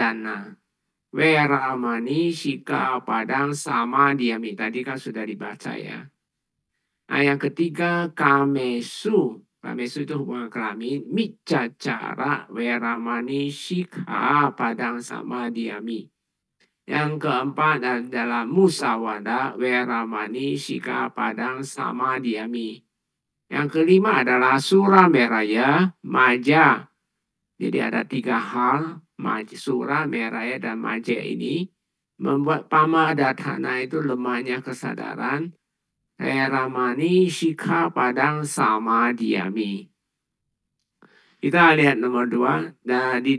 dana. Weramani, Shika, Padang, Sama, Diami. Tadi kan sudah dibaca ya. Nah, yang ketiga, Kamesu. Kamesu itu hubungan kelamin. Micacara, Weramani, Shika, Padang, Sama, Diami. Yang keempat adalah Musawada, Weramani, Shika, Padang, Sama, Diami. Yang kelima adalah Sura Meraya, Maja. Jadi ada 3 hal, Sura, Meraya, dan Maja ini membuat Pamadatthana itu lemahnya kesadaran. Weramani, Shika, Padang, Sama, Diami. Kita lihat nomor 2. Nah, di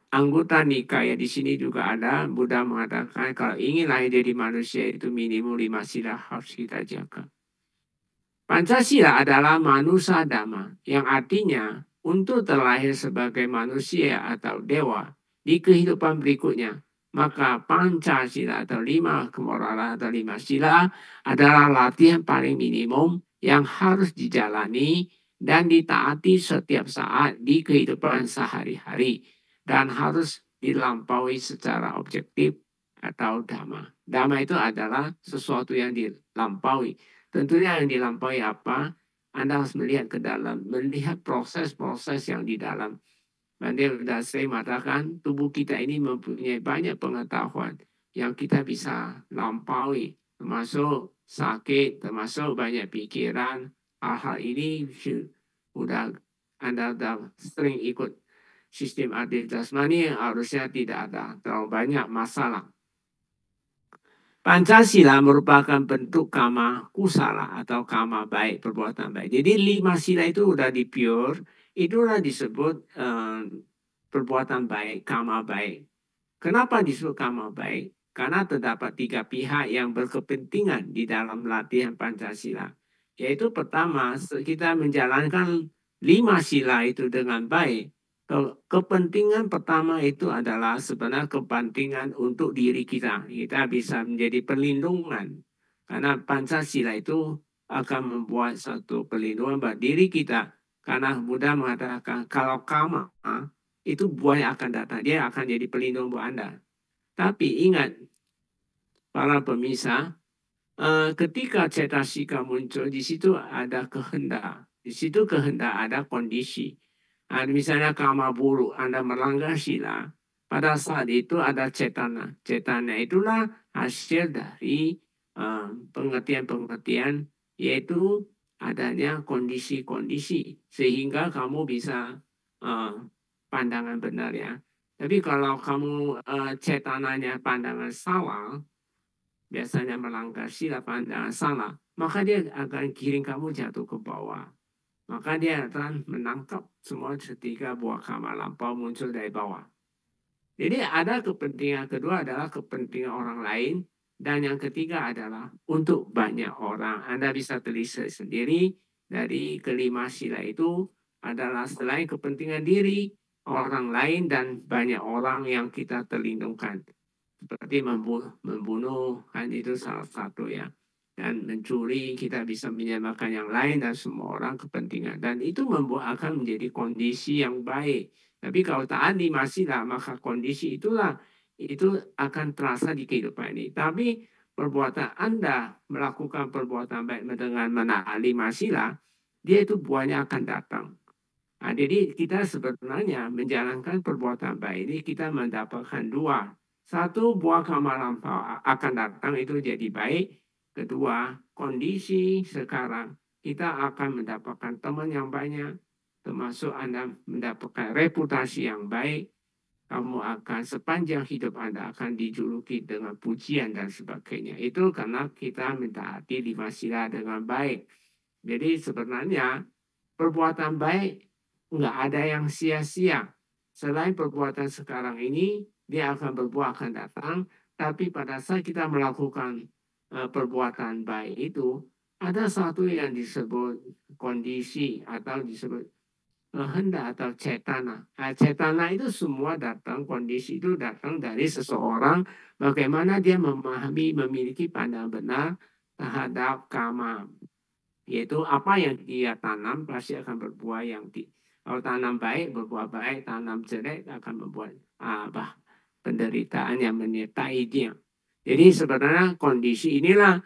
anggota nikaya di sini juga ada Buddha mengatakan kalau ingin lahir jadi manusia itu minimum 5 sila harus kita jaga. Pancasila adalah manusia dhamma yang artinya untuk terlahir sebagai manusia atau dewa di kehidupan berikutnya. Maka Pancasila atau 5 kemoralan atau 5 sila adalah latihan paling minimum yang harus dijalani dan ditaati setiap saat di kehidupan sehari-hari dan harus dilampaui secara objektif atau dhamma. Dhamma itu adalah sesuatu yang dilampaui. Tentunya yang dilampaui apa? Anda harus melihat ke dalam, melihat proses-proses yang di dalam. Nanti sudah saya mengatakan tubuh kita ini mempunyai banyak pengetahuan yang kita bisa lampaui, termasuk sakit, termasuk banyak pikiran. Hal-hal ini sudah Anda sudah sering ikut sistem adil jasmani, harusnya tidak ada terlalu banyak masalah. Pancasila merupakan bentuk kama kusala atau kama baik, perbuatan baik. Jadi 5 sila itu udah di pure, itulah disebut perbuatan baik, kama baik. Kenapa disebut kama baik? Karena terdapat 3 pihak yang berkepentingan di dalam latihan Pancasila. Yaitu pertama, kita menjalankan 5 sila itu dengan baik. Kepentingan pertama itu adalah sebenarnya kepentingan untuk diri kita. Kita bisa menjadi perlindungan. Karena Pancasila itu akan membuat satu perlindungan buat diri kita. Karena Buddha mengatakan kalau kama itu buaya akan datang. Dia akan jadi pelindung buat Anda. Tapi ingat, para pemirsa, ketika cetasika muncul, di situ ada kehendak. Di situ kehendak ada kondisi. Misalnya kama buruk, Anda melanggar sila, pada saat itu ada cetana. Cetana itulah hasil dari pengertian-pengertian, yaitu adanya kondisi-kondisi, sehingga kamu bisa pandangan benar ya. Tapi kalau kamu cetananya pandangan salah, biasanya melanggar sila pandangan salah, maka dia akan kirim kamu jatuh ke bawah. Maka dia akan menangkap semua ketika buah kama lampau muncul dari bawah. Jadi ada kepentingan kedua adalah kepentingan orang lain. Dan yang ketiga adalah untuk banyak orang. Anda bisa telisik sendiri dari kelima sila itu adalah selain kepentingan diri, orang lain, dan banyak orang yang kita terlindungkan. Seperti membunuh kan itu salah satu ya. Dan mencuri kita bisa menyamakan yang lain dan semua orang kepentingan. Dan itu akan menjadi kondisi yang baik. Tapi kalau taat di masila, maka kondisi itulah itu akan terasa di kehidupan ini. Tapi perbuatan Anda melakukan perbuatan baik dengan menaati masila, dia itu buahnya akan datang. Nah, jadi kita sebenarnya menjalankan perbuatan baik ini kita mendapatkan 2. 1, buah kama lampau akan datang itu jadi baik. Kedua, kondisi sekarang kita akan mendapatkan teman yang banyak, termasuk Anda mendapatkan reputasi yang baik. Kamu akan sepanjang hidup Anda akan dijuluki dengan pujian dan sebagainya. Itu karena kita mentaati 5 sila dengan baik. Jadi sebenarnya perbuatan baik nggak ada yang sia-sia. Selain perbuatan sekarang ini, dia akan berbuah akan datang. Tapi pada saat kita melakukan perbuatan baik itu, ada satu yang disebut kondisi atau disebut hendak atau cetana. Cetana itu semua datang, kondisi itu datang dari seseorang bagaimana dia memahami, memiliki pandangan benar terhadap kama. Yaitu apa yang dia tanam pasti akan berbuah yang kalau tanam baik berbuah baik, tanam jelek akan membuat penderitaan yang menyertai dia. Jadi sebenarnya kondisi inilah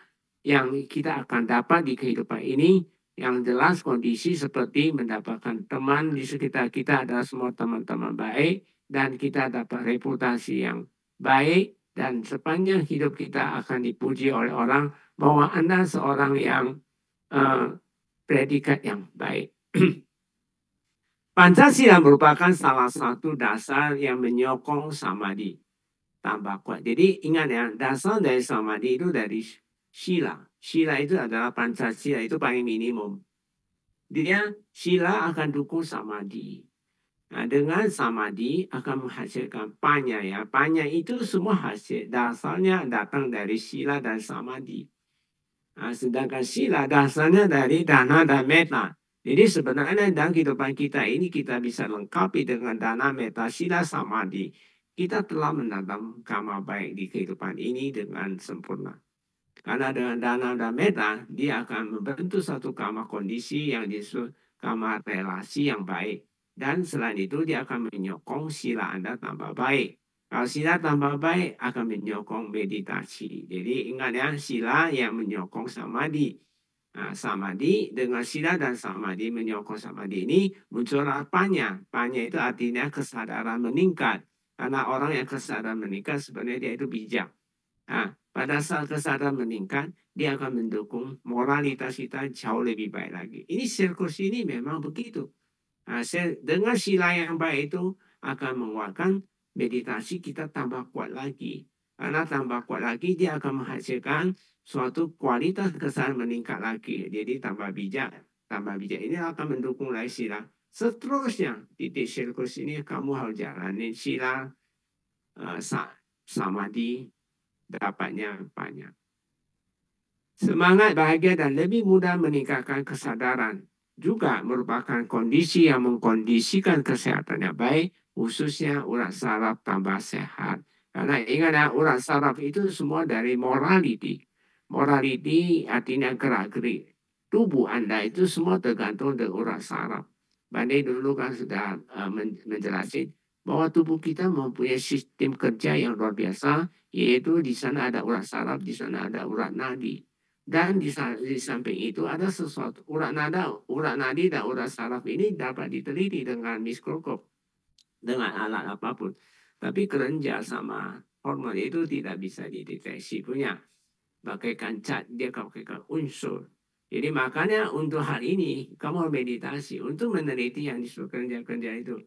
yang kita akan dapat di kehidupan ini. Yang jelas kondisi seperti mendapatkan teman di sekitar kita adalah semua teman-teman baik, dan kita dapat reputasi yang baik, dan sepanjang hidup kita akan dipuji oleh orang bahwa Anda seorang yang predikat yang baik. Pancasila merupakan salah satu dasar yang menyokong samadhi tambah kuat. Jadi ingat ya, dasar dari samadhi itu dari sila. Sila itu adalah Pancasila, itu paling minimum. Dia sila akan dukung samadhi. Nah, dengan samadhi akan menghasilkan panya ya. Panya itu semua hasil dasarnya datang dari sila dan samadhi. Nah, sedangkan sila dasarnya dari dana dan metta. Jadi sebenarnya dalam kehidupan kita ini kita bisa lengkapi dengan dana, metta, sila, samadhi. Kita telah menanam karma baik di kehidupan ini dengan sempurna. Karena dengan dana dan metta, dia akan membentuk satu karma kondisi yang disebut karma relasi yang baik. Dan selain itu dia akan menyokong sila Anda tambah baik. Kalau sila tambah baik akan menyokong meditasi. Jadi ingat ya, sila yang menyokong samadhi. Nah, samadhi dengan sila dan samadhi menyokong samadhi ini muncullah panya. Panya itu artinya kesadaran meningkat. Karena orang yang kesadaran meningkat sebenarnya dia itu bijak. Nah, pada saat kesadaran meningkat, dia akan mendukung moralitas kita jauh lebih baik lagi. Ini sirkus ini memang begitu. Nah, dengan sila yang baik itu akan menguatkan meditasi kita tambah kuat lagi. Karena tambah kuat lagi, dia akan menghasilkan suatu kualitas kesadaran meningkat lagi. Jadi tambah bijak. Tambah bijak ini akan mendukung lagi sila. Seterusnya, titik sirkus ini kamu harus jalani sila, samadhi, dapatnya banyak. Semangat bahagia dan lebih mudah meningkatkan kesadaran juga merupakan kondisi yang mengkondisikan kesehatan yang baik, khususnya urat saraf tambah sehat. Karena ingat ya, urat saraf itu semua dari morality. Morality artinya gerak-gerik. Tubuh Anda itu semua tergantung dari urat saraf. Bani dulu kan sudah menjelaskan bahwa tubuh kita mempunyai sistem kerja yang luar biasa, yaitu di sana ada urat saraf, di sana ada urat nadi. Dan di samping itu ada sesuatu urat nadi dan urat saraf ini dapat diteliti dengan mikroskop dengan alat apapun. Tapi kelenjar sama hormon itu tidak bisa dideteksi punya. Bagaikan cat, dia bagaikan unsur. Jadi makanya untuk hal ini kamu meditasi untuk meneliti yang disebut kelenjar-kelenjar itu.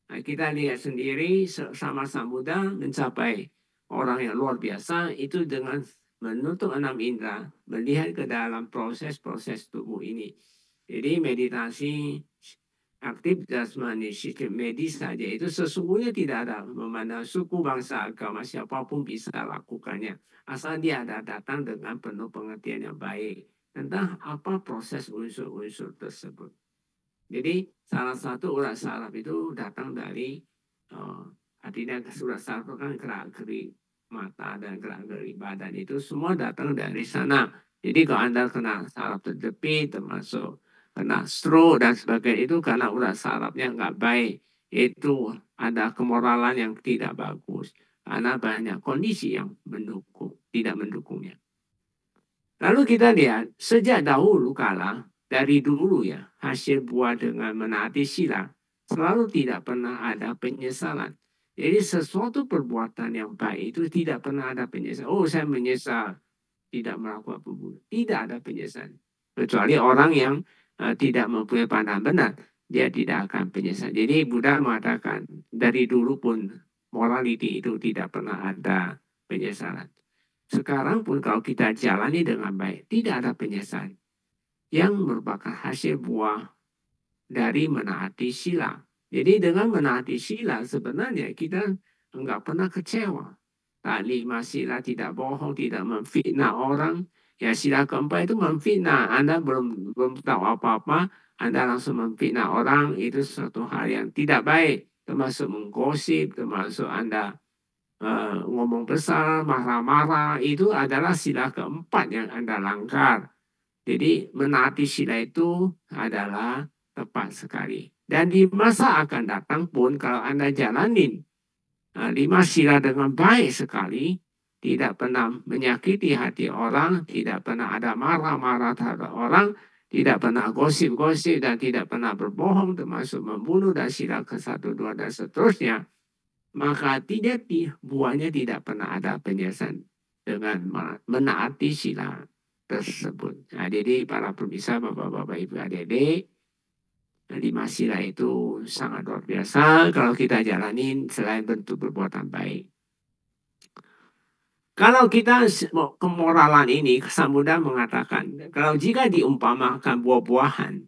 Nah, kita lihat sendiri sama-sama mudah mencapai orang yang luar biasa itu dengan menutup 6 indera, melihat ke dalam proses-proses tubuh ini. Jadi meditasi aktif jasmani sistem medis saja itu sesungguhnya tidak ada memandang suku, bangsa, agama, siapapun bisa lakukannya. Asal dia ada datang dengan penuh pengertian yang baik tentang apa proses unsur-unsur tersebut. Jadi salah satu urat saraf itu datang dari artinya urat saraf kan gerak-gerik mata dan gerak-gerik badan itu semua datang dari sana. Jadi kalau Anda kena saraf terjepit termasuk kena stroke dan sebagainya itu karena urat sarafnya nggak baik. Itu ada kemoralan yang tidak bagus. Karena banyak kondisi yang tidak mendukungnya. Lalu kita lihat sejak dahulu kala dari dulu ya, hasil buah dengan menaati sila selalu tidak pernah ada penyesalan. Jadi sesuatu perbuatan yang baik itu tidak pernah ada penyesalan. Oh, saya menyesal tidak melakukan pembunuhan. Tidak ada penyesalan. Kecuali orang yang tidak mempunyai pandangan benar, dia tidak akan penyesal. Jadi Buddha mengatakan dari dulu pun morality itu tidak pernah ada penyesalan. Sekarang pun kalau kita jalani dengan baik, tidak ada penyesalan. Yang merupakan hasil buah dari menaati sila. Jadi dengan menaati sila sebenarnya kita enggak pernah kecewa. Tak 5 sila tidak bohong, tidak memfitnah orang. Ya sila keempat itu memfitnah. Anda belum tahu apa-apa, Anda langsung memfitnah orang, itu suatu hal yang tidak baik. Termasuk menggosip, termasuk Anda ngomong besar, marah-marah, itu adalah sila keempat yang Anda langgar. Jadi menaati sila itu adalah tepat sekali. Dan di masa akan datang pun kalau Anda jalanin 5 sila dengan baik sekali, tidak pernah menyakiti hati orang, tidak pernah ada marah-marah terhadap orang, tidak pernah gosip-gosip dan tidak pernah berbohong termasuk membunuh dan sila ke-1, 2 dan seterusnya, maka buahnya tidak pernah ada penyelesaian dengan menaati sila tersebut. Nah, jadi para pemirsa, Bapak-bapak, Ibu, adik-adik, 5 sila itu sangat luar biasa kalau kita jalanin selain bentuk perbuatan baik. Kalau kita kemoralan ini, Sang Buddha mengatakan, kalau jika diumpamakan buah-buahan,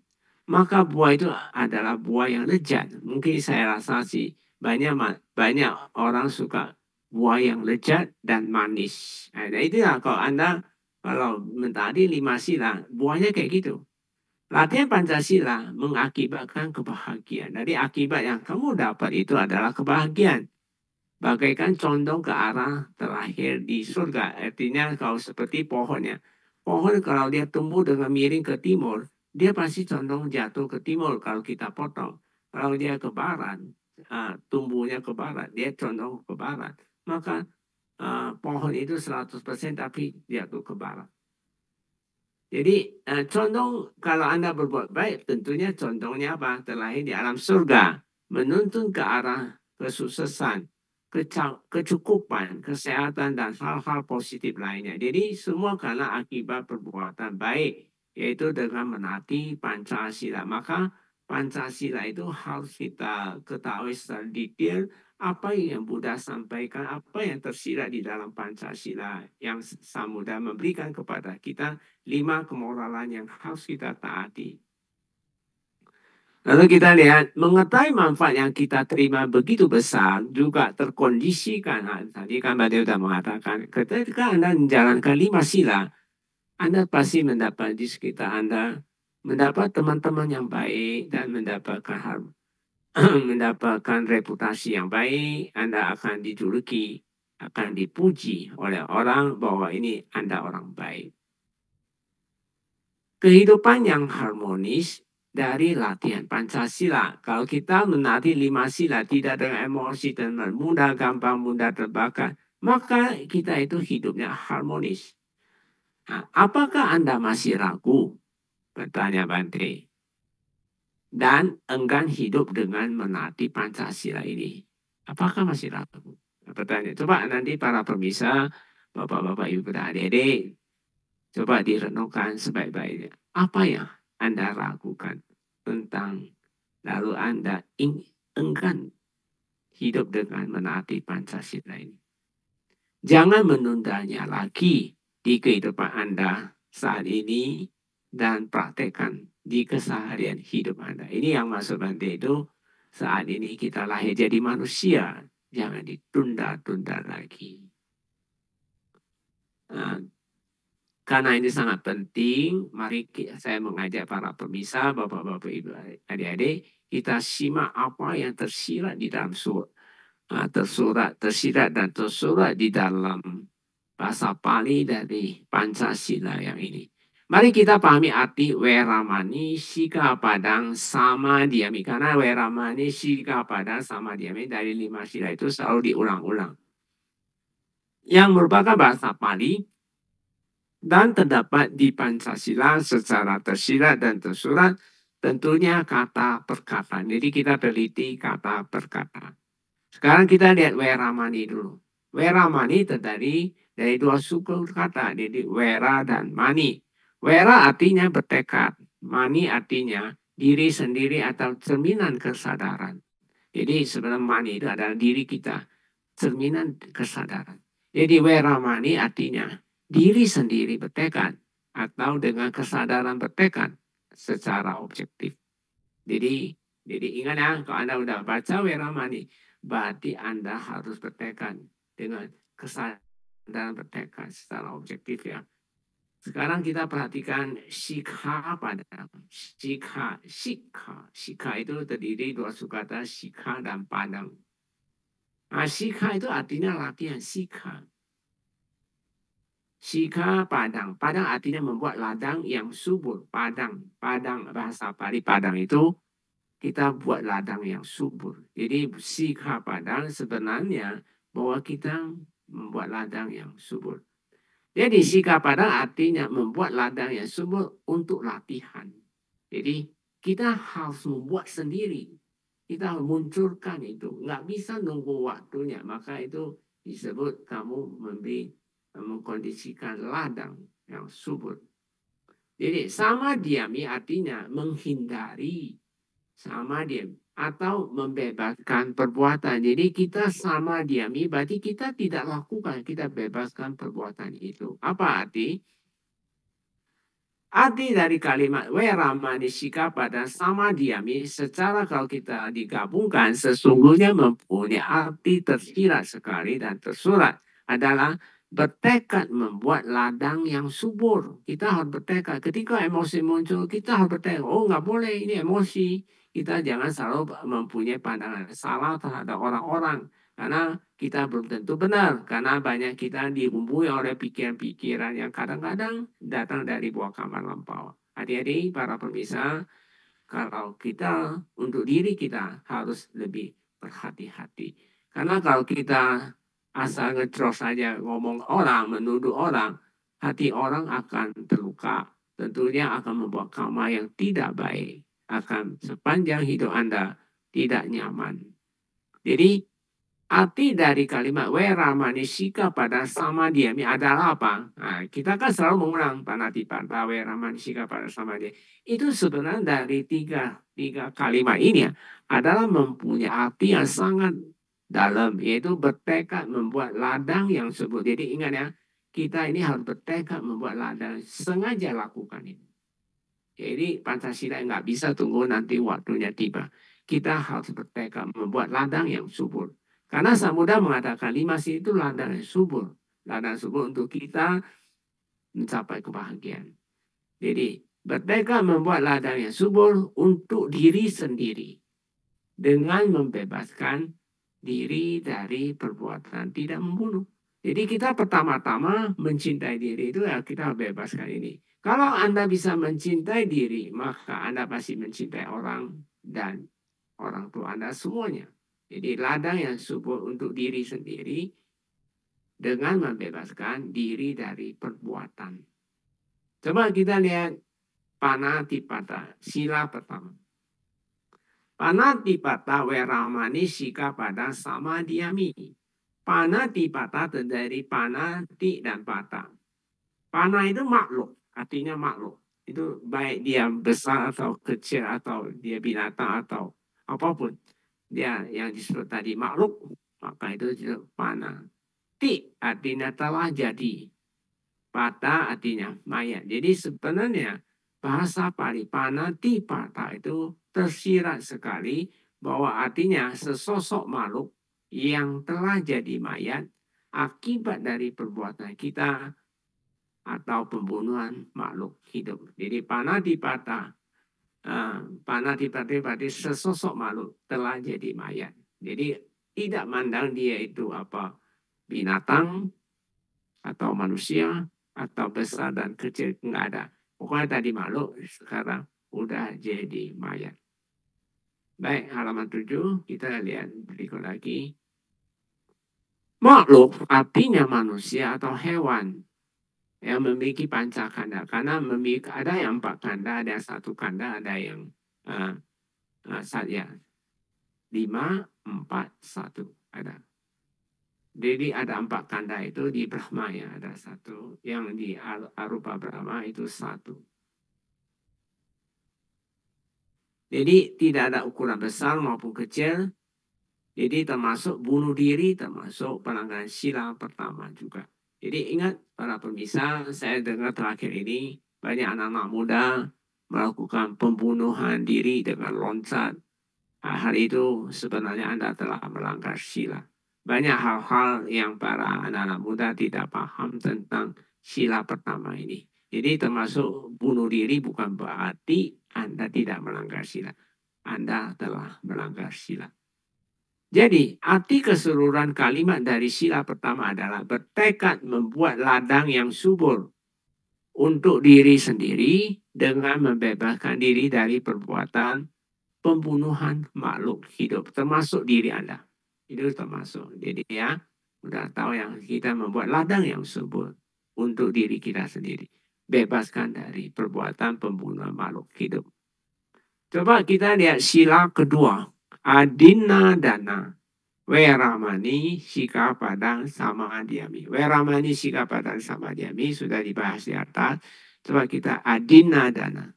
maka buah itu adalah buah yang lezat. Mungkin saya rasa sih banyak orang suka buah yang lezat dan manis. Nah, itu ya kalau mentaati 5 sila, buahnya kayak gitu. Latihan Pancasila mengakibatkan kebahagiaan. Jadi akibat yang kamu dapat itu adalah kebahagiaan. Bagaikan condong ke arah terakhir di surga. Artinya kalau seperti pohonnya. Pohon kalau dia tumbuh dengan miring ke timur, dia pasti condong jatuh ke timur kalau kita potong. Kalau dia ke barat, tumbuhnya ke barat, dia condong ke barat. Maka pohon itu 100% tapi jatuh ke barat. Jadi condong kalau Anda berbuat baik, tentunya condongnya apa? Terlahir di alam surga. Menuntun ke arah kesuksesan, kecukupan, kesehatan, dan hal-hal positif lainnya. Jadi semua karena akibat perbuatan baik, yaitu dengan menaati Pancasila. Maka Pancasila itu harus kita ketahui secara detail apa yang Buddha sampaikan, apa yang tersirat di dalam Pancasila yang Sang Buddha memberikan kepada kita 5 kemoralan yang harus kita taati. Lalu kita lihat, mengetahui manfaat yang kita terima begitu besar, juga terkondisikan. Tadi kan Mbak sudah mengatakan, ketika Anda menjalankan 5 sila, Anda pasti mendapat di sekitar Anda, mendapat teman-teman yang baik, dan mendapatkan reputasi yang baik, Anda akan dijuluki, akan dipuji oleh orang bahwa ini Anda orang baik. Kehidupan yang harmonis dari latihan Pancasila. Kalau kita menaati 5 sila tidak dengan emosi dan gampang mudah terbakar, maka kita itu hidupnya harmonis. Nah, apakah Anda masih ragu? Bertanya Bante. Dan enggan hidup dengan menaati Pancasila ini. Apakah masih ragu? Pertanyaan. Coba nanti para pemirsa, Bapak-bapak, Ibu, dan adik-adik, coba direnungkan sebaik-baiknya. Apa yang Anda ragukan tentang lalu Anda enggan hidup dengan menaati Pancasila ini? Jangan menundanya lagi di kehidupan Anda saat ini dan praktekkan di keseharian hidup Anda. Ini yang maksud Bante itu saat ini kita lahir jadi manusia. Jangan ditunda-tunda lagi. Nah, karena ini sangat penting, mari saya mengajak para pemirsa, Bapak-bapak, Ibu, adik-adik, kita simak apa yang tersirat di dalam tersirat dan tersurat di dalam bahasa Pali dari Pancasila yang ini. Mari kita pahami arti Weramani, Sika Padang, Sama Diami. Karena Weramani, Sika Padang, Sama Diami dari 5 sila itu selalu diulang-ulang. Yang merupakan bahasa Pali dan terdapat di Pancasila secara tersirat dan tersurat, tentunya kata per kata. Jadi kita teliti kata per kata. Sekarang kita lihat Weramani dulu. Weramani terdiri dari 2 suku kata, jadi Wera dan Mani. Wera artinya bertekad, Mani artinya diri sendiri atau cerminan kesadaran. Jadi sebenarnya Mani itu adalah diri kita, cerminan kesadaran. Jadi Weramani artinya diri sendiri bertekad atau dengan kesadaran bertekad secara objektif. Jadi ingat ya, kalau Anda udah baca Weramani, berarti Anda harus bertekad dengan kesadaran bertekad secara objektif ya. Sekarang kita perhatikan Sikha Padang. Sikha itu terdiri 2 sukata Sikha dan Padang. Nah, Sikha itu artinya latihan Sikha. Sikha Padang. Padang artinya membuat ladang yang subur. Padang bahasa Pali Padang itu kita buat ladang yang subur. Jadi sikap padang sebenarnya bahwa kita membuat ladang yang subur. Jadi sikap padang artinya membuat ladang yang subur untuk latihan. Jadi kita harus membuat sendiri. Kita harus munculkan itu. Nggak bisa nunggu waktunya. Maka itu disebut kamu mengkondisikan ladang yang subur. Jadi sama diami artinya menghindari sama diam atau membebaskan perbuatan. Jadi kita sama diami berarti kita tidak lakukan, kita bebaskan perbuatan itu. Apa arti? Arti dari kalimat weramani sikap pada sama diami secara kalau kita digabungkan sesungguhnya mempunyai arti tersirat sekali dan tersurat adalah bertekad membuat ladang yang subur. Kita harus bertekad. Ketika emosi muncul, kita harus bertekad. Oh, nggak boleh, ini emosi. Kita jangan selalu mempunyai pandangan salah terhadap orang-orang. Karena kita belum tentu benar. Karena banyak kita dibumbui oleh pikiran-pikiran yang kadang-kadang datang dari bawah kamar lampau. Adik-adik, para pemirsa, kalau kita untuk diri kita harus lebih berhati-hati. Karena kalau kita asal ngecros saja ngomong orang, menuduh orang, hati orang akan terluka. Tentunya akan membuat karma yang tidak baik. Akan sepanjang hidup Anda tidak nyaman. Jadi arti dari kalimat weramanisika pada sama diami adalah apa? Nah, kita kan selalu mengulang panatipata weramanisika pada sama dia. Itu sebenarnya dari tiga kalimat ini ya, adalah mempunyai arti yang sangat dalam, yaitu bertekad membuat ladang yang subur. Jadi ingat ya, kita ini harus bertekad membuat ladang, sengaja lakukan ini. Jadi Pancasila nggak bisa tunggu nanti waktunya tiba. Kita harus bertekad membuat ladang yang subur. Karena Samudra mengatakan 5C itu ladang yang subur. Ladang subur untuk kita mencapai kebahagiaan. Jadi bertekad membuat ladang yang subur untuk diri sendiri. Dengan membebaskan diri dari perbuatan tidak membunuh. Jadi kita pertama-tama mencintai diri itu ya kita bebaskan ini. Kalau Anda bisa mencintai diri, maka Anda pasti mencintai orang dan orang tua Anda semuanya. Jadi ladang yang subur untuk diri sendiri dengan membebaskan diri dari perbuatan. Coba kita lihat panatipata, sila pertama. Panatipata weramani sika pada sama diami. Panatipata terdiri panati dan pata. Pana itu makhluk, artinya makhluk. Itu baik dia besar atau kecil atau dia binatang atau apapun. Dia yang disebut tadi makhluk, maka itu disebut pana. Ti artinya telah jadi. Pata artinya mayat. Jadi sebenarnya bahasa Pali panati pata itu tersirat sekali bahwa artinya sesosok makhluk yang telah jadi mayat akibat dari perbuatan kita atau pembunuhan makhluk hidup. Jadi panatipata berarti sesosok makhluk telah jadi mayat. Jadi tidak mandang dia itu apa binatang atau manusia atau besar dan kecil nggak ada. Pokoknya tadi makhluk sekarang udah jadi mayat. Baik, halaman 7 kita lihat berikut lagi. Makhluk artinya manusia atau hewan yang memiliki panca kanda. Karena memiliki ada yang 4 kanda, ada yang 1 kanda, ada yang 5, 4, 1 ada. Jadi ada 4 kanda itu di Brahma ya, ada 1. Yang di Arupa Brahma itu 1. Jadi tidak ada ukuran besar maupun kecil. Jadi termasuk bunuh diri, termasuk pelanggaran sila pertama juga. Jadi ingat para pemirsa, saya dengar terakhir ini banyak anak-anak muda melakukan pembunuhan diri dengan loncat. Hal itu sebenarnya Anda telah melanggar sila. Banyak hal-hal yang para anak-anak muda tidak paham tentang sila pertama ini. Jadi termasuk bunuh diri bukan berarti Anda tidak melanggar sila. Anda telah melanggar sila. Jadi arti keseluruhan kalimat dari sila pertama adalah bertekad membuat ladang yang subur untuk diri sendiri dengan membebaskan diri dari perbuatan pembunuhan makhluk hidup, termasuk diri Anda. Itu termasuk. Jadi ya, udah tahu yang kita membuat ladang yang subur untuk diri kita sendiri. Bebaskan dari perbuatan pembunuhan makhluk hidup. Coba kita lihat sila kedua. Adina dana. Weramani, Sika Padang, sama Diami. Weramani, Sika Padang, sama Diami sudah dibahas di atas. Coba kita Adina dana.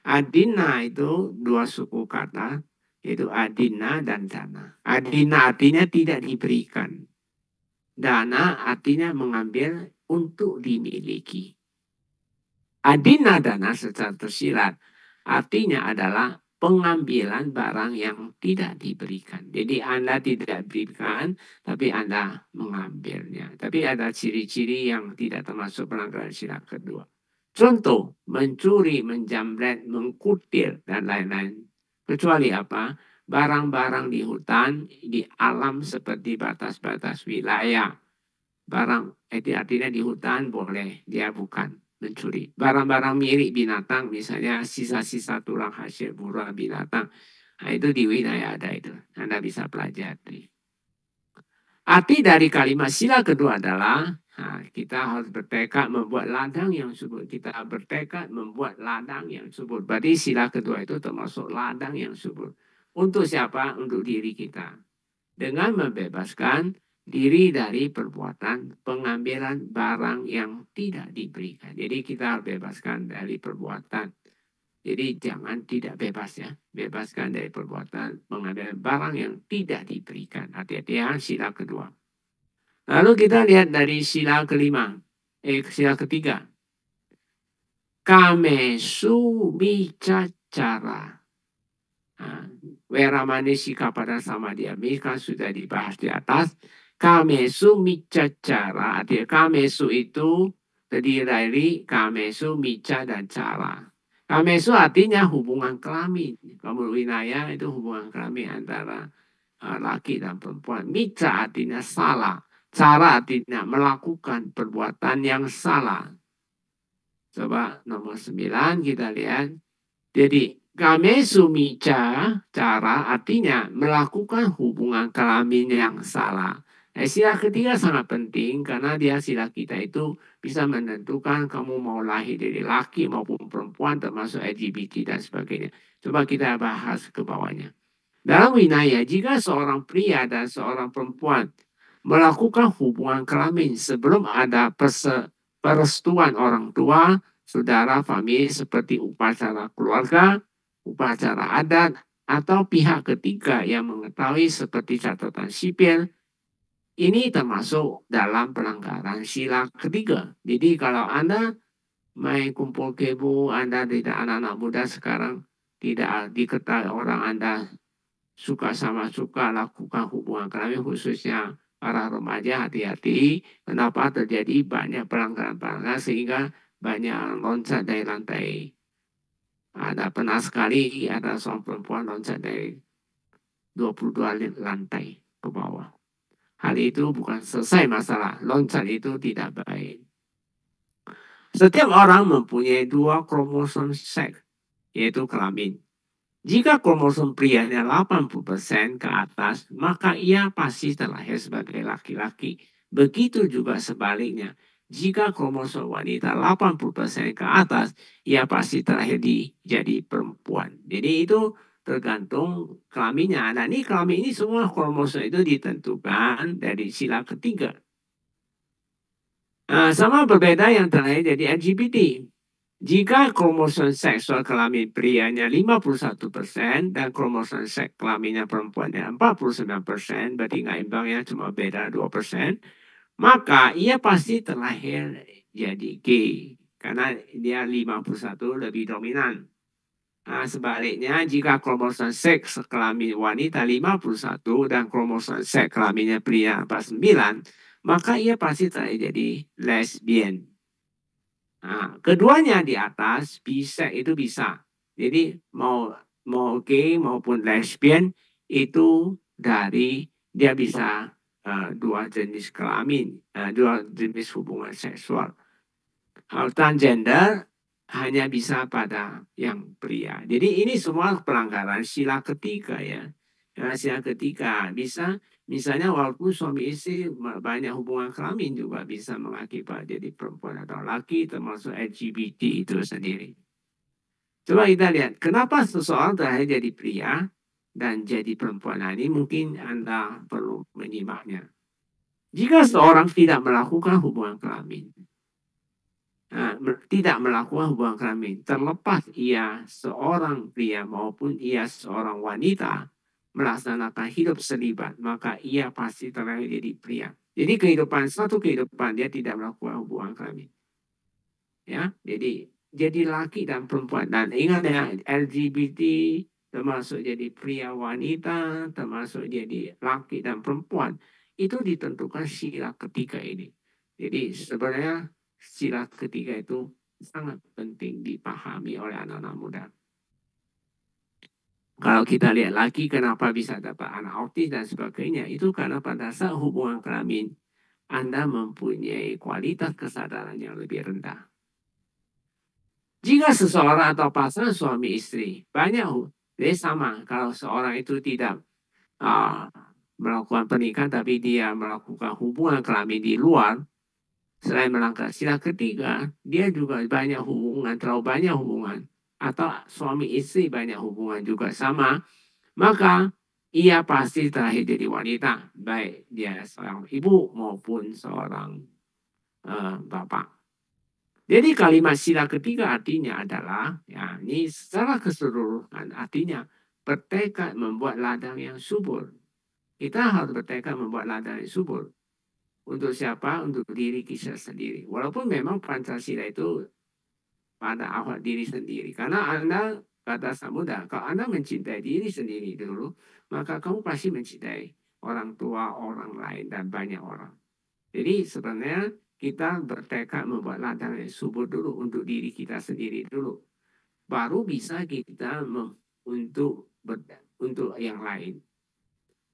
Adina itu dua suku kata, yaitu Adina dan Dana. Adina artinya tidak diberikan. Dana artinya mengambil untuk dimiliki. Adina dana secara tersirat artinya adalah pengambilan barang yang tidak diberikan. Jadi Anda tidak diberikan, tapi Anda mengambilnya. Tapi ada ciri-ciri yang tidak termasuk pelanggaran sila kedua. Contoh, mencuri, menjamret, mengkutil, dan lain-lain. Kecuali apa? Barang-barang di hutan, di alam seperti batas-batas wilayah. Barang, itu artinya di hutan boleh, dia bukan mencuri. Barang-barang milik binatang, misalnya sisa-sisa tulang hasil buruan binatang. Nah, itu di wilayah ada itu. Anda bisa pelajari. Arti dari kalimat sila kedua adalah kita harus bertekad membuat ladang yang subur. Kita bertekad membuat ladang yang subur. Berarti sila kedua itu termasuk ladang yang subur. Untuk siapa? Untuk diri kita. Dengan membebaskan diri dari perbuatan pengambilan barang yang tidak diberikan. Jadi kita harus bebaskan dari perbuatan. Jadi jangan tidak bebas ya. Bebaskan dari perbuatan pengambilan barang yang tidak diberikan. Hati-hati ya, sila kedua. Lalu kita lihat dari sila kelima. Sila ketiga. Kamesu micacara. Weramani Sika Padang sama Diami kan sudah dibahas di atas. Kamesu micacara. Artinya kamesu itu terdiri dari kamesu, mica, dan cara. Kamesu artinya hubungan kelamin. Kalau winaya itu hubungan kelamin antara laki dan perempuan. Mica artinya salah. Cara artinya melakukan perbuatan yang salah. Coba nomor 9 kita lihat. Jadi kamesu mica cara artinya melakukan hubungan kelamin yang salah. Sila ketiga sangat penting karena dia sila kita itu bisa menentukan kamu mau lahir dari laki maupun perempuan termasuk LGBT dan sebagainya. Coba kita bahas ke bawahnya. Dalam winaya, jika seorang pria dan seorang perempuan melakukan hubungan kelamin sebelum ada perestuan orang tua, saudara, famili seperti upacara keluarga, upacara adat, atau pihak ketiga yang mengetahui seperti catatan sipil, ini termasuk dalam pelanggaran sila ketiga. Jadi kalau Anda main kumpul kebo, Anda tidak anak-anak muda sekarang tidak diketahui orang Anda suka sama suka lakukan hubungan kelamin khususnya para remaja, hati-hati. Kenapa terjadi banyak pelanggaran-pelanggaran sehingga banyak loncat dari lantai. Ada pernah sekali ada seorang perempuan loncat dari 22 lantai ke bawah. Hal itu bukan selesai masalah. Loncat itu tidak baik. Setiap orang mempunyai 2 kromosom seks, yaitu kelamin. Jika kromosom prianya 80% ke atas, maka ia pasti terlahir sebagai laki-laki. Begitu juga sebaliknya. Jika kromosom wanita 80% ke atas, ia pasti terlahir jadi perempuan. Jadi itu tergantung kelaminnya. Nah, ini kelamin ini semua kromosom itu ditentukan dari sila ketiga. Nah, sama berbeda yang terlahir jadi LGBT. Jika kromosom seksual kelamin prianya 51% dan kromosom seks kelaminnya perempuannya 49%, berarti nggak imbangnya cuma beda 2%, maka ia pasti terlahir jadi gay. Karena dia 51 lebih dominan. Nah, sebaliknya jika kromosom seks kelamin wanita 51 dan kromosom seks kelaminnya pria 49, maka ia pasti terlahir jadi lesbian. Nah, keduanya di atas bisa itu bisa. Jadi mau gay maupun lesbian itu dari dia bisa dua jenis kelamin, dua jenis hubungan seksual. Transgender hanya bisa pada yang pria. Jadi ini semua pelanggaran sila ketiga ya. Sila ketiga bisa misalnya walaupun suami istri banyak hubungan kelamin juga bisa mengakibat jadi perempuan atau laki termasuk LGBT itu sendiri. Coba kita lihat kenapa seseorang terakhir jadi pria dan jadi perempuan. Nah, ini mungkin Anda perlu menyimaknya. Jika seorang tidak melakukan hubungan kelamin, tidak melakukan hubungan kelamin, terlepas ia seorang pria maupun ia seorang wanita melaksanakan hidup selibat, maka ia pasti terlahir jadi pria. Jadi satu kehidupan dia tidak melakukan hubungan kelamin. Ya, jadi laki dan perempuan. Dan ingat ya, LGBT termasuk jadi pria wanita, termasuk jadi laki dan perempuan, itu ditentukan sila ketiga ini. Jadi sebenarnya sila ketiga itu sangat penting dipahami oleh anak-anak muda. Kalau kita lihat lagi kenapa bisa dapat anak autis dan sebagainya, itu karena pada saat hubungan kelamin, Anda mempunyai kualitas kesadaran yang lebih rendah. Jika seseorang atau pasangan suami istri banyak, jadi sama kalau seorang itu tidak melakukan pernikahan tapi dia melakukan hubungan kelamin di luar, selain melanggar sila ketiga, dia juga banyak hubungan, terlalu banyak hubungan, atau suami istri banyak hubungan juga sama, maka ia pasti terakhir jadi wanita, baik dia seorang ibu maupun seorang bapak. Jadi kalimat sila ketiga artinya adalah, ya ini secara keseluruhan artinya bertekad membuat ladang yang subur. Kita harus bertekad membuat ladang yang subur. Untuk siapa? Untuk diri kita sendiri. Walaupun memang Pancasila itu pada awal diri sendiri. Karena Anda, kata Samudra, kalau Anda mencintai diri sendiri dulu, maka kamu pasti mencintai orang tua, orang lain, dan banyak orang. Jadi sebenarnya kita bertekad membuat ladang yang subur dulu untuk diri kita sendiri dulu. Baru bisa kita untuk yang lain.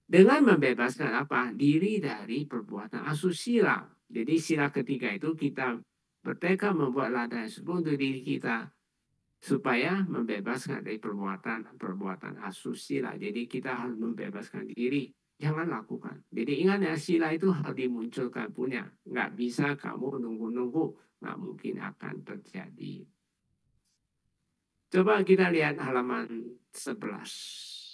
Dengan membebaskan apa? Diri dari perbuatan asusila. Jadi sila ketiga itu kita bertekad membuat ladang yang subur untuk diri kita supaya membebaskan dari perbuatan asusila. Jadi kita harus membebaskan diri. Jangan lakukan. Jadi ingat ya, sila itu harus dimunculkan punya. Nggak bisa kamu nunggu-nunggu. Nggak mungkin akan terjadi. Coba kita lihat halaman 11.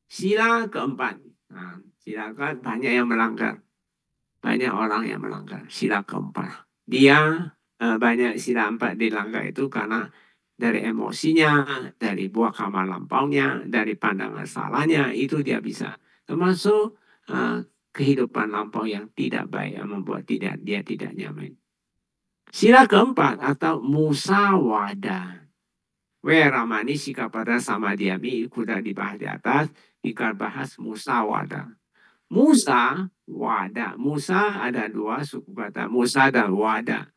Sila keempat. Nah, sila keempat banyak yang melanggar. Banyak orang yang melanggar. Sila keempat. Dia banyak sila 4 dilanggar itu karena dari emosinya, dari buah kamar lampaunya, dari pandangan salahnya, itu dia bisa. Termasuk kehidupan lampau yang tidak baik, yang membuat dia tidak nyaman. Sila keempat atau musawadah. Weramani sikap pada sama diami, kuda dibahas di atas, jika bahas musawadah. Musa, wadah. Musa ada dua suku kata, Musa dan wadah.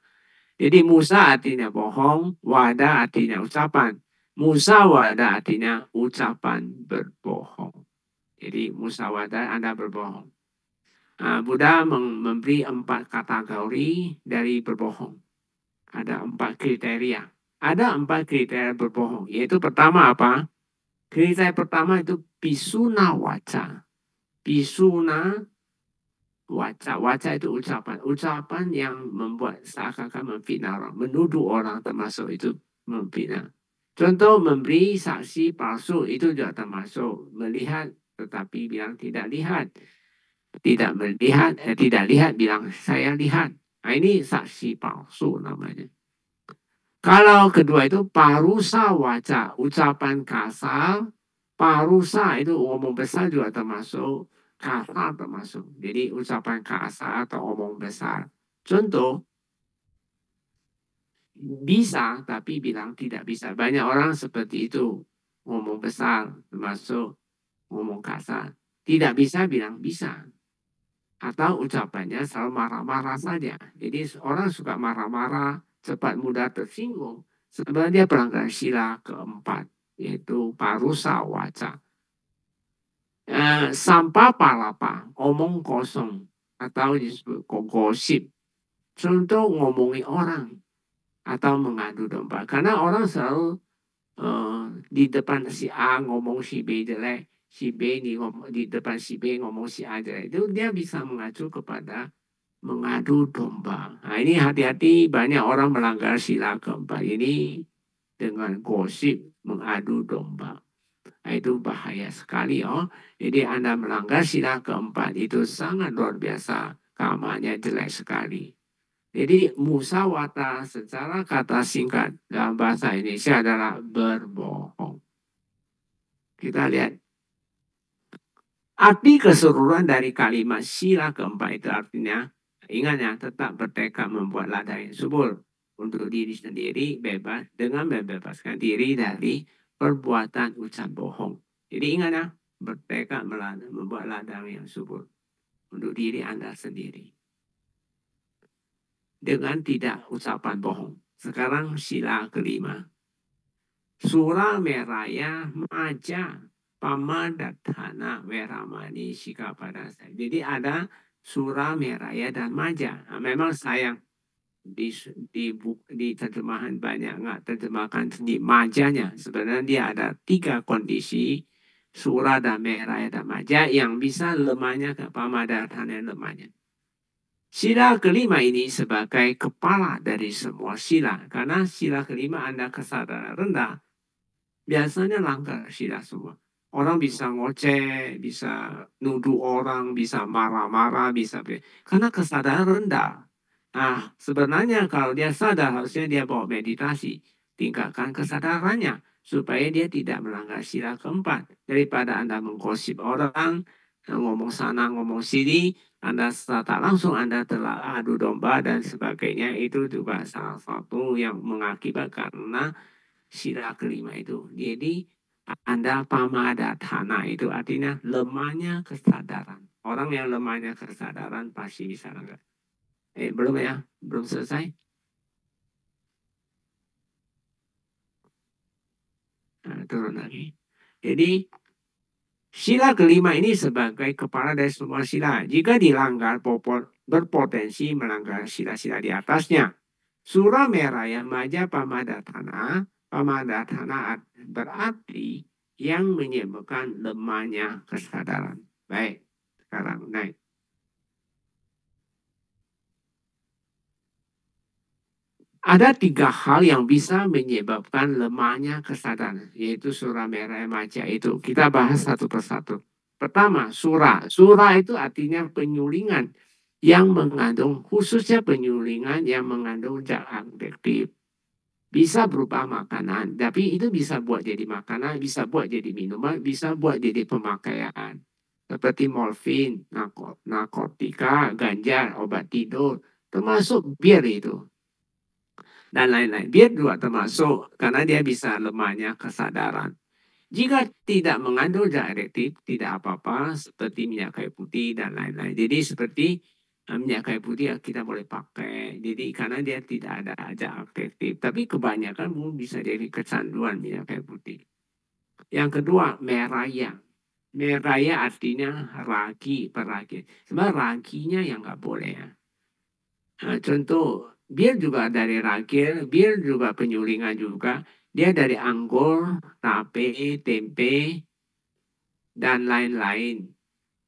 Jadi Musa artinya bohong, wadah artinya ucapan. Musawadah artinya ucapan berbohong. Jadi musawadah Anda berbohong. Buddha memberi 4 kategori dari berbohong. Ada 4 kriteria. Ada 4 kriteria berbohong. Yaitu pertama apa? Kriteria pertama itu pisuna waca. Pisuna waca. Waca itu ucapan. Ucapan yang membuat seakan-akan memfitnah orang. Menuduh orang termasuk itu memfitnah. Contoh memberi saksi palsu itu juga termasuk. Melihat tetapi bilang tidak lihat. Tidak melihat, tidak lihat bilang saya lihat. Nah, ini saksi palsu namanya. Kalau kedua itu parusa waca. Ucapan kasar. Parusa itu omong besar juga termasuk. Kasar termasuk. Jadi ucapan kasar atau omong besar. Contoh, bisa tapi bilang tidak bisa. Banyak orang seperti itu. Ngomong besar termasuk ngomong kasar. Tidak bisa bilang bisa. Atau ucapannya selalu marah-marah saja. Jadi orang suka marah-marah, cepat mudah tersinggung. Sebenarnya pelanggaran sila keempat. Yaitu parusa waca. Sampah palapa, omong kosong. Atau disebut gosip. Contoh ngomongin orang atau mengadu domba. Karena orang selalu di depan si A ngomong si B jelek, si B di depan si B ngomong si A jelek. Itu dia bisa mengacu kepada mengadu domba. Nah, ini hati-hati, banyak orang melanggar sila keempat ini dengan gosip mengadu domba. Nah, itu bahaya sekali, oh. Jadi Anda melanggar sila keempat itu sangat luar biasa, kamarnya jelek sekali. Jadi musyawarah secara kata singkat dalam bahasa Indonesia adalah berbohong. Kita lihat arti keseluruhan dari kalimat sila keempat itu artinya, ingat ya, tetap bertekad membuat ladang yang subur untuk diri sendiri bebas dengan membebaskan diri dari perbuatan ucap bohong. Jadi ingat ya, bertekad membuat ladang yang subur untuk diri Anda sendiri dengan tidak ucapan bohong. Sekarang sila kelima. Sura meraya maja pamadatana weramani sikapadasa. Jadi ada sura meraya dan maja. Nah, memang sayang di terjemahan banyak nggak terjemahkan di majanya. Sebenarnya dia ada 3 kondisi sura dan meraya dan maja yang bisa lemahnya ke pamadatana lemahnya. Sila kelima ini sebagai kepala dari semua sila. Karena sila kelima Anda kesadaran rendah, biasanya langgar sila semua. Orang bisa ngoceh, bisa nuduh orang, bisa marah-marah, bisa... Karena kesadaran rendah. Nah, sebenarnya kalau dia sadar, harusnya dia bawa meditasi. Tingkatkan kesadarannya, supaya dia tidak melanggar sila keempat. Daripada Anda menggosip orang, ngomong sana, ngomong sini, Anda tak langsung Anda telah adu domba dan sebagainya. Itu juga salah satu yang mengakibatkan karena sila kelima itu. Jadi Anda pamadatana itu artinya lemahnya kesadaran. Orang yang lemahnya kesadaran pasti bisa langgar. Belum ya? Belum selesai? Nah, turun lagi. Jadi sila kelima ini sebagai kepala dari semua sila. Jika dilanggar, berpotensi melanggar sila-sila di atasnya. Sura meraya maja pamadatana. Pamadatana berarti yang menyebabkan lemahnya kesadaran. Baik, sekarang naik. Ada 3 hal yang bisa menyebabkan lemahnya kesadaran, yaitu sura meraya maja itu. Kita bahas satu persatu. Pertama, sura. Sura itu artinya penyulingan yang mengandung, khususnya penyulingan yang mengandung zat aktif. Bisa berupa makanan, tapi itu bisa buat jadi makanan, bisa buat jadi minuman, bisa buat jadi pemakaian. Seperti morfin, narkotika, ganja, obat tidur, termasuk bir itu. Dan lain-lain. Bir juga termasuk karena dia bisa lemahnya kesadaran. Jika tidak mengandung zat aktif, tidak apa-apa seperti minyak kayu putih dan lain-lain. Jadi seperti minyak kayu putih kita boleh pakai. Jadi karena dia tidak ada zat aktif. Tapi kebanyakan bisa jadi kecanduan minyak kayu putih. Yang kedua, meraya. Meraya artinya ragi, peragi. Sebenarnya raginya yang nggak boleh ya. Nah, contoh, bir juga dari ragil, bir juga penyulingan juga. Dia dari anggur, tape, tempe, dan lain-lain.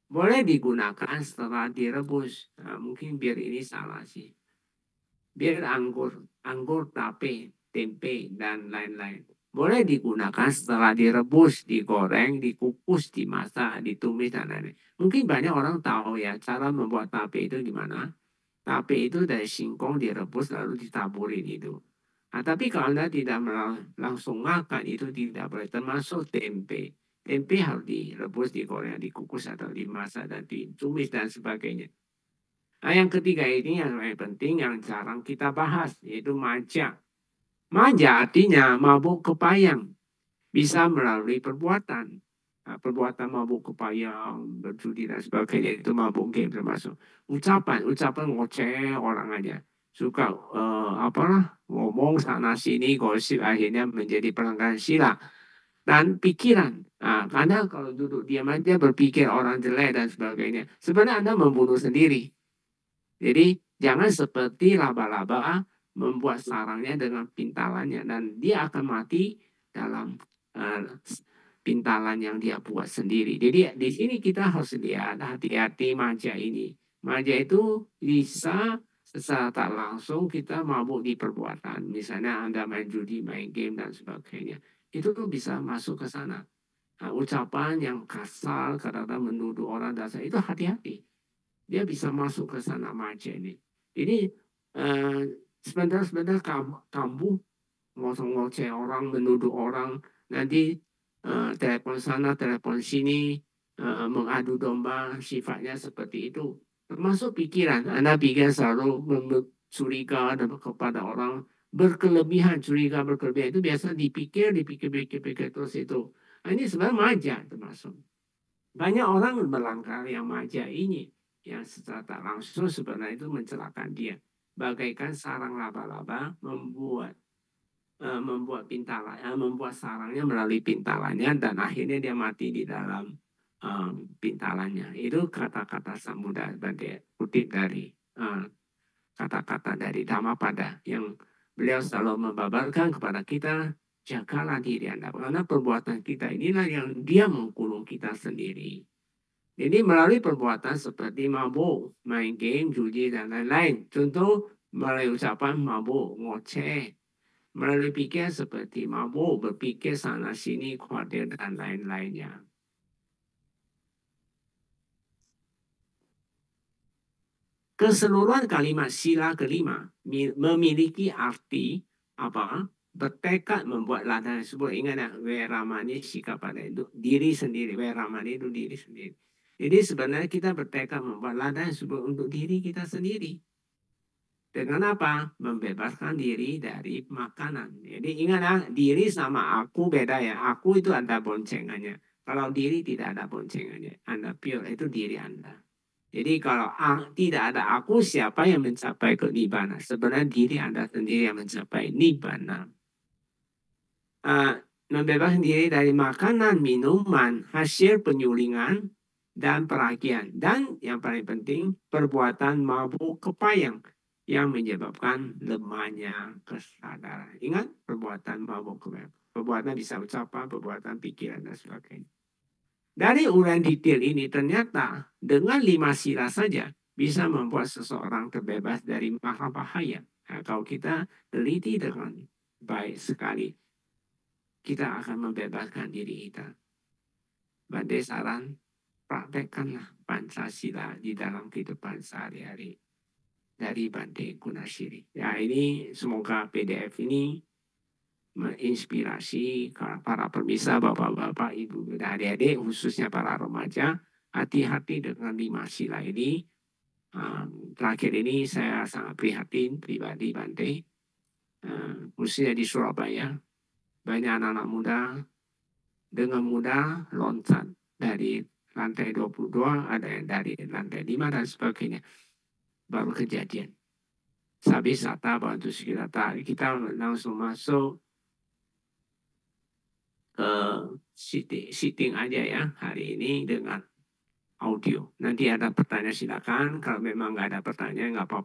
Boleh digunakan setelah direbus. Nah, mungkin bir ini salah sih. Bir anggur, tape, tempe, dan lain-lain. Boleh digunakan setelah direbus, digoreng, dikukus, dimasak, ditumis, dan lain-lain. Mungkin banyak orang tahu ya cara membuat tape itu gimana. Tape itu dari singkong direbus lalu ditaburin itu. Nah, tapi kalau Anda tidak langsung makan itu tidak boleh, termasuk tempe. Tempe harus direbus, digoreng, dikukus atau dimasak dan ditumis dan sebagainya. Nah, yang ketiga ini yang paling penting yang jarang kita bahas yaitu maja. Maja artinya mabuk kepayang, bisa melalui perbuatan. Nah, perbuatan mabuk kepayang, berjudi dan sebagainya itu mabuk game termasuk. Ucapan ngoceh orang aja. Suka ngomong sana sini gosip akhirnya menjadi pelanggaran sila. Dan pikiran. Nah, karena kalau duduk diam aja berpikir orang jelek dan sebagainya. Sebenarnya Anda membunuh sendiri. Jadi Jangan seperti laba-laba membuat sarangnya dengan pintalannya dan dia akan mati dalam pintalan yang dia buat sendiri. Jadi di sini kita harus lihat hati-hati maja ini. Maja itu bisa secara tak langsung kita mabuk di perbuatan. Misalnya Anda main judi, main game dan sebagainya. Itu tuh bisa masuk ke sana. Nah, ucapan yang kasar, kadang-kadang menuduh orang dasar itu hati-hati. Dia bisa masuk ke sana maja ini. Ini sebentar-sebentar kamu ngoceh-ngoceh orang, menuduh orang, nanti telepon sana, telepon sini, mengadu domba, sifatnya seperti itu. Termasuk pikiran, Anda pikir selalu curiga kepada orang, berkelebihan, curiga berkelebihan, itu biasa dipikir terus itu. Nah, ini sebenarnya maja termasuk. Banyak orang melanggar yang maja ini, yang secara tak langsung sebenarnya itu mencelakakan dia. Bagaikan sarang laba-laba membuat pintalan, membuat sarangnya melalui pintalannya dan akhirnya dia mati di dalam pintalannya. Itu kata-kata Sambuddha kutip dari kata-kata dari Dhammapada yang beliau selalu membabarkan kepada kita, jagalah diri Anda. Karena perbuatan kita inilah yang dia mengkurung kita sendiri. Jadi melalui perbuatan seperti mabuk, main game, judi, dan lain-lain. Contoh melalui ucapan mabuk, ngoceh, melalui pikir seperti mabuk, berpikir sana sini, khawatir dan lain-lainnya. Keseluruhan kalimat sila kelima memiliki arti apa? Bertekad membuat ladang tersebut. Ingat ya, Weramani Sikapada itu diri sendiri, Weramani itu diri sendiri. Jadi sebenarnya kita bertekad membuat ladang tersebut untuk diri kita sendiri. Dengan apa? Membebaskan diri dari makanan. Jadi ingat ya, diri sama aku beda ya. Aku itu ada boncengannya. Kalau diri tidak ada boncengannya. Anda pure, itu diri Anda. Jadi kalau tidak ada aku, siapa yang mencapai ke nibbana? Sebenarnya diri Anda sendiri yang mencapai nibbana. Membebaskan diri dari makanan, minuman, hasil penyulingan, dan peragian. Dan yang paling penting, perbuatan mabuk kepayang yang menyebabkan lemahnya kesadaran. Ingat, perbuatan mabuk kepayang. Perbuatan bisa ucapan, perbuatan pikiran, dan sebagainya. Dari uraian detail ini, ternyata dengan 5 sila saja bisa membuat seseorang terbebas dari maha bahaya. Nah, kalau kita teliti dengan baik sekali, kita akan membebaskan diri kita. Bante saran, praktekkanlah Pancasila di dalam kehidupan sehari-hari dari Bante Gunasiri. Ya, ini semoga PDF ini menginspirasi para pemirsa, bapak-bapak, ibu, dan adik-adik, khususnya para remaja, hati-hati dengan 5 sila ini. Terakhir ini saya sangat prihatin pribadi Bante, khususnya di Surabaya, banyak anak-anak muda dengan mudah loncat dari lantai 22, ada yang dari lantai 5 dan sebagainya. Baru kejadian. Sabi sata bantu sekirata, kita langsung masuk ke sitting aja ya hari ini dengan audio. Nanti ada pertanyaan silakan. Kalau memang nggak ada pertanyaan nggak apa-apa.